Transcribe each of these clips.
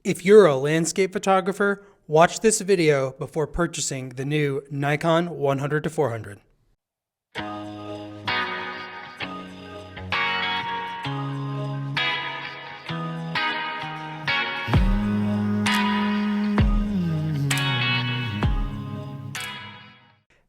If you're a landscape photographer, watch this video before purchasing the new Nikon 100 to 400.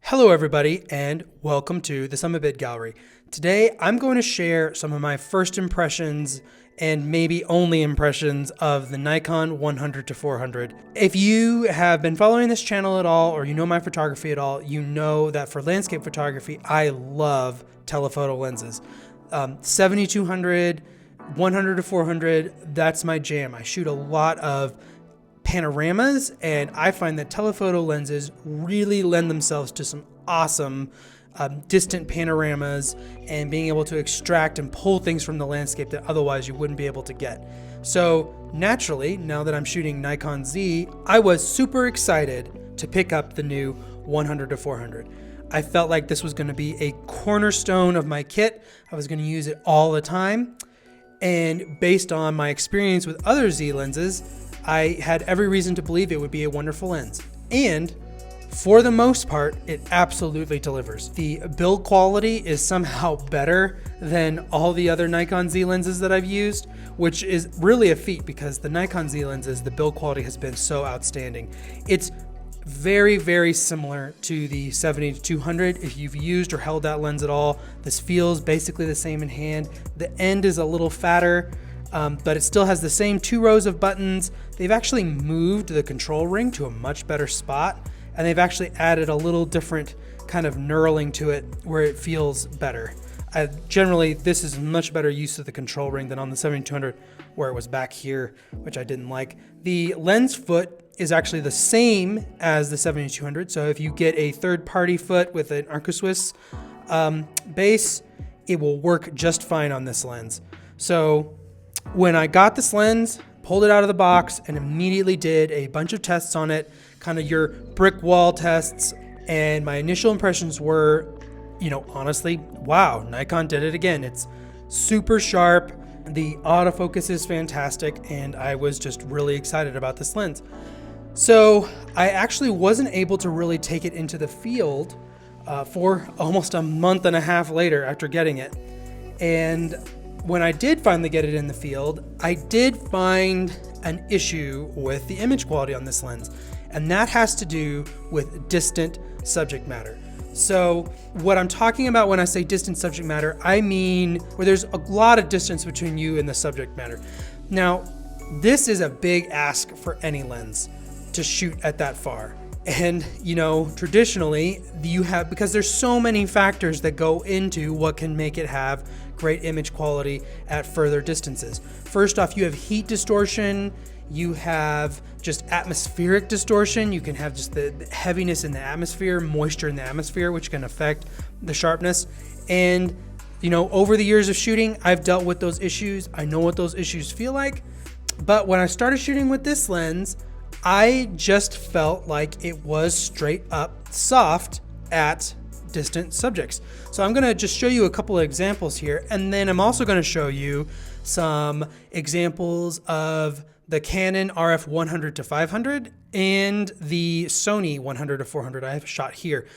Hello everybody and welcome to the Summit Bid Gallery. Today I'm going to share some of my first impressions and maybe only impressions of the Nikon 100 to 400. If you have been following this channel at all or you know my photography at all, you know that for landscape photography I love telephoto lenses. 7200, 100 to 400, that's my jam. I shoot a lot of panoramas, and I find that telephoto lenses really lend themselves to some awesome distant panoramas and being able to extract and pull things from the landscape that otherwise you wouldn't be able to get. So naturally, now that I'm shooting Nikon Z, I was super excited to pick up the new 100 to 400. I felt like this was going to be a cornerstone of my kit. I was going to use it all the time. And based on my experience with other Z lenses, I had every reason to believe it would be a wonderful lens. And for the most part, it absolutely delivers. The build quality is somehow better than all the other Nikon Z lenses that I've used, which is really a feat because the Nikon Z lenses, the build quality has been so outstanding. It's very, very similar to the 70-200. If you've used or held that lens at all, this feels basically the same in hand. The end is a little fatter, but it still has the same 2 rows of buttons. They've actually moved the control ring to a much better spot, and they've actually added a little different kind of knurling to it where it feels better. Generally, this is much better use of the control ring than on the 70-200 where it was back here, which I didn't like. The lens foot is actually the same as the 70-200, so if you get a third-party foot with an Arca-Swiss base, it will work just fine on this lens. So when I got this lens, pulled it out of the box and immediately did a bunch of tests on it, kind of your brick wall tests, and my initial impressions were, honestly, wow, Nikon did it again. It's super sharp, the autofocus is fantastic, and I was just really excited about this lens. So I actually wasn't able to really take it into the field for almost a month and a half later after getting it. And when I did finally get it in the field, I did find an issue with the image quality on this lens, and that has to do with distant subject matter. So what I'm talking about when I say distant subject matter, I mean where there's a lot of distance between you and the subject matter. Now, this is a big ask for any lens to shoot at that far. And traditionally because there's so many factors that go into what can make it have great image quality at further distances. First off, you have heat distortion, you have just atmospheric distortion, you can have just the heaviness in the atmosphere, moisture in the atmosphere, which can affect the sharpness. And over the years of shooting, I've dealt with those issues. I know what those issues feel like. But when I started shooting with this lens, I just felt like it was straight up soft at distant subjects. So I'm going to just show you a couple of examples here, and then I'm also going to show you some examples of the Canon RF 100 to 500 and the Sony 100 to 400 I have shot here.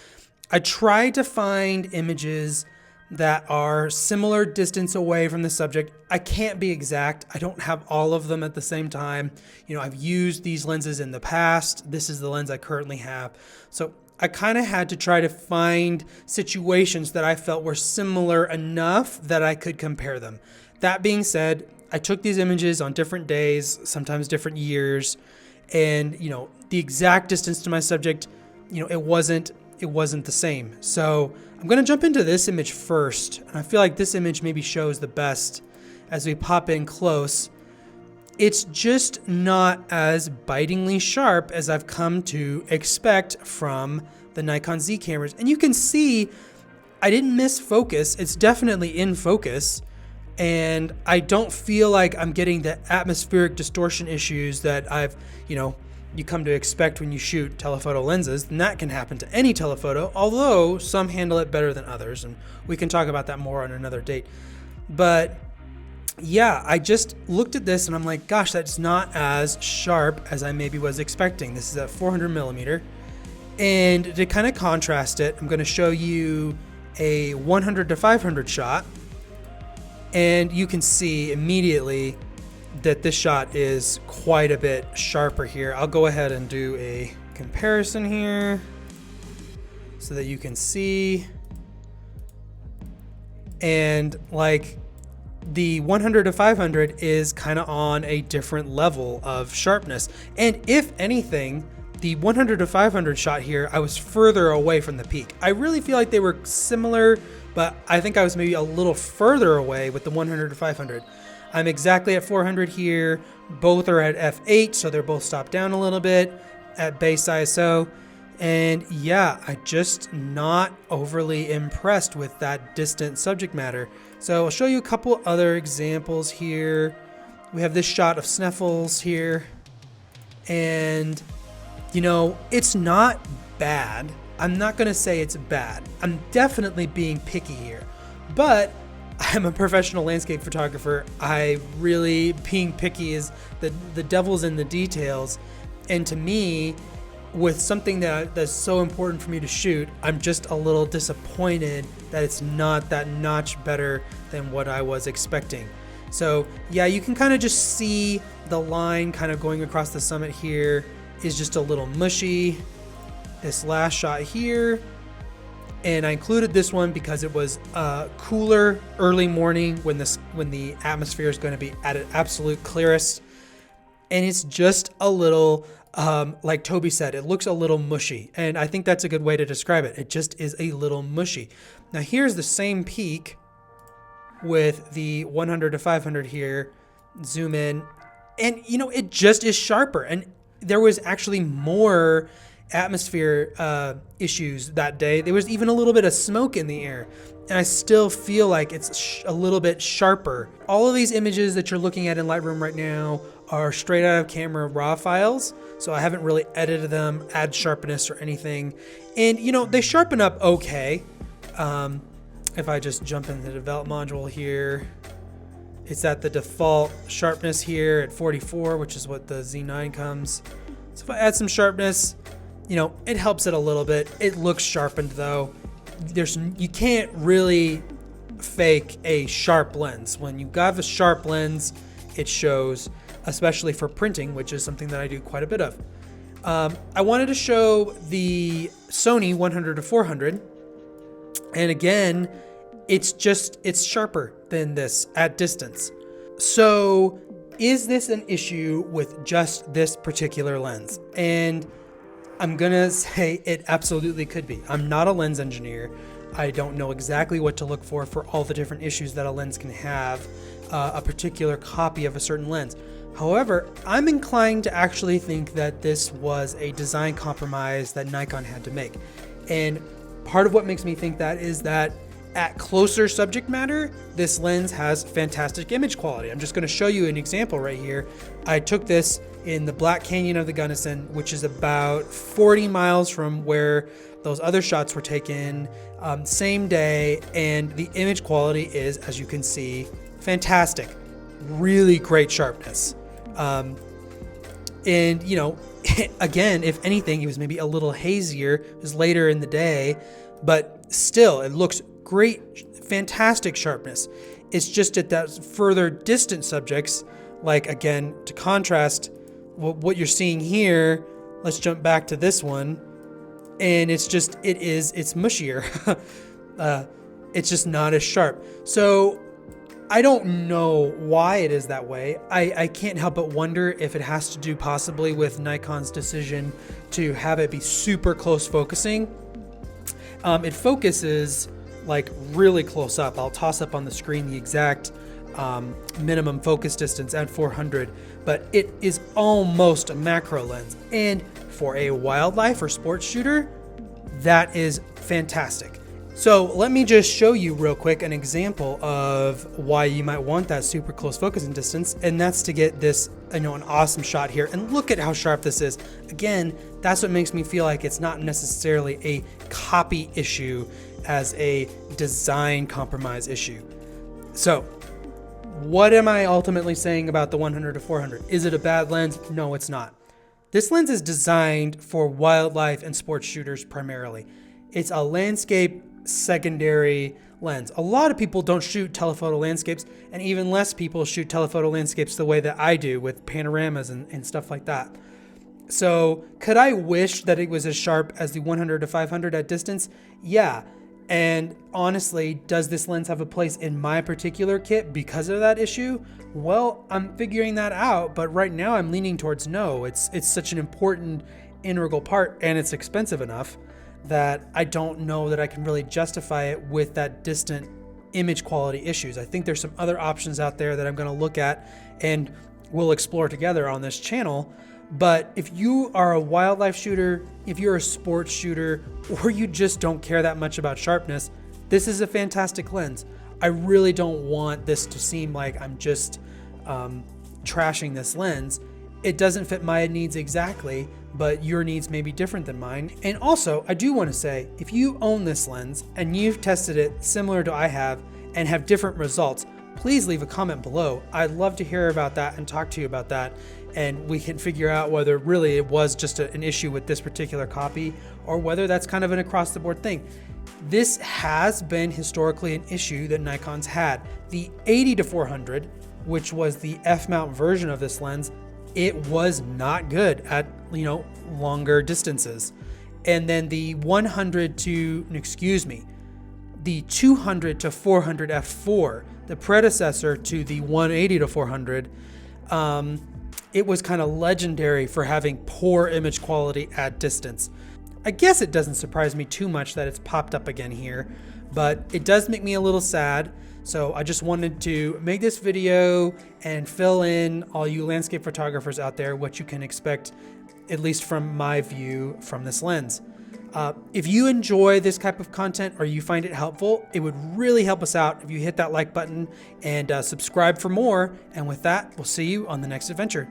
I tried to find images that are similar distance away from the subject. I can't be exact. I don't have all of them at the same time. I've used these lenses in the past. This is the lens I currently have. So I kind of had to try to find situations that I felt were similar enough that I could compare them. That being said, I took these images on different days, sometimes different years, and the exact distance to my subject, it wasn't the same. So I'm going to jump into this image first, and I feel like this image maybe shows the best as we pop in close. It's just not as bitingly sharp as I've come to expect from the Nikon Z cameras. And you can see I didn't miss focus. It's definitely in focus, and I don't feel like I'm getting the atmospheric distortion issues that I've, you come to expect when you shoot telephoto lenses. And that can happen to any telephoto, although some handle it better than others, and we can talk about that more on another date. But yeah, I just looked at this and I'm like, gosh, that's not as sharp as I maybe was expecting. This is at 400 millimeter. And to kind of contrast it, I'm going to show you a 100 to 500 shot. And you can see immediately that this shot is quite a bit sharper here. I'll go ahead and do a comparison here so that you can see. And like the 100 to 500 is kind of on a different level of sharpness. And if anything, the 100 to 500 shot here, I was further away from the peak. I really feel like they were similar, but I think I was maybe a little further away with the 100 to 500. I'm exactly at 400 here. Both are at f8, so they're both stopped down a little bit at base ISO. And yeah, I'm just not overly impressed with that distant subject matter. So I'll show you a couple other examples here. We have this shot of Snuffles here. And, you know, it's not bad. I'm not going to say it's bad. I'm definitely being picky here. But I'm a professional landscape photographer. Being picky is the devil's in the details. And to me, with something that's so important for me to shoot, I'm just a little disappointed that it's not that notch better than what I was expecting. So yeah, you can kind of just see the line kind of going across the summit here is just a little mushy. This last shot here, and I included this one because it was cooler early morning when the atmosphere is going to be at its absolute clearest, and it's just a little like Toby said, it looks a little mushy, and I think that's a good way to describe it. It just is a little mushy. Now here's the same peak with the 100 to 500 here. Zoom in, and you know, it just is sharper, and there was actually more atmosphere issues that day. There was even a little bit of smoke in the air, and I still feel like it's a little bit sharper. All of these images that you're looking at in Lightroom right now are straight out of camera raw files, so I haven't really edited them, add sharpness or anything. And you know, they sharpen up okay. If I just jump into the develop module here, it's at the default sharpness here at 44, which is what the Z9 comes. So if I add some sharpness, you know, it helps it a little bit. It looks sharpened though. You can't really fake a sharp lens. When you got a sharp lens, it shows, especially for printing, which is something that I do quite a bit of. I wanted to show the Sony 100 to 400. And again, it's sharper than this at distance. So is this an issue with just this particular lens? And I'm gonna say it absolutely could be. I'm not a lens engineer. I don't know exactly what to look for all the different issues that a lens can have, a particular copy of a certain lens. However, I'm inclined to actually think that this was a design compromise that Nikon had to make. And part of what makes me think that is that at closer subject matter, this lens has fantastic image quality. I'm just going to show you an example right here. I took this in the Black Canyon of the Gunnison, which is about 40 miles from where those other shots were taken, same day, and the image quality is, as you can see, fantastic. Really great sharpness. And you know, again, if anything, it was maybe a little hazier. It was later in the day, but still, it looks great, fantastic sharpness. It's just at that further distant subjects, like again, to contrast what you're seeing here, let's jump back to this one, and it's mushier. It's just not as sharp. So I don't know why it is that way. I can't help but wonder if it has to do possibly with Nikon's decision to have it be super close focusing. It focuses like really close up. I'll toss up on the screen the exact minimum focus distance at 400, but it is almost a macro lens. And for a wildlife or sports shooter, that is fantastic. So let me just show you real quick an example of why you might want that super close focusing distance, and that's to get this, an awesome shot here. And look at how sharp this is. Again, that's what makes me feel like it's not necessarily a copy issue as a design compromise issue. So what am I ultimately saying about the 100 to 400? Is it a bad lens? No, it's not. This lens is designed for wildlife and sports shooters primarily. It's a landscape secondary lens. A lot of people don't shoot telephoto landscapes, and even less people shoot telephoto landscapes the way that I do with panoramas and stuff like that. So could I wish that it was as sharp as the 100 to 500 at distance? Yeah. And honestly, does this lens have a place in my particular kit because of that issue? Well, I'm figuring that out, but right now I'm leaning towards no. It's such an important integral part, and it's expensive enough that I don't know that I can really justify it with that distant image quality issues. I think there's some other options out there that I'm going to look at and we'll explore together on this channel. But if you are a wildlife shooter, if you're a sports shooter, or you just don't care that much about sharpness, this is a fantastic lens. I really don't want this to seem like I'm just trashing this lens. It doesn't fit my needs exactly, but your needs may be different than mine. And also, I do want to say, if you own this lens and you've tested it similar to I have and have different results, please leave a comment below. I'd love to hear about that and talk to you about that. And we can figure out whether really it was just an issue with this particular copy or whether that's kind of an across the board thing. This has been historically an issue that Nikon's had. The 80 to 400, which was the F-mount version of this lens, it was not good at, longer distances. And then the 200 to 400 f4, the predecessor to the 180 to 400, it was kind of legendary for having poor image quality at distance. I guess it doesn't surprise me too much that it's popped up again here, but it does make me a little sad. So I just wanted to make this video and fill in all you landscape photographers out there what you can expect, at least from my view, from this lens. If you enjoy this type of content or you find it helpful, it would really help us out if you hit that like button and subscribe for more. And with that, we'll see you on the next adventure.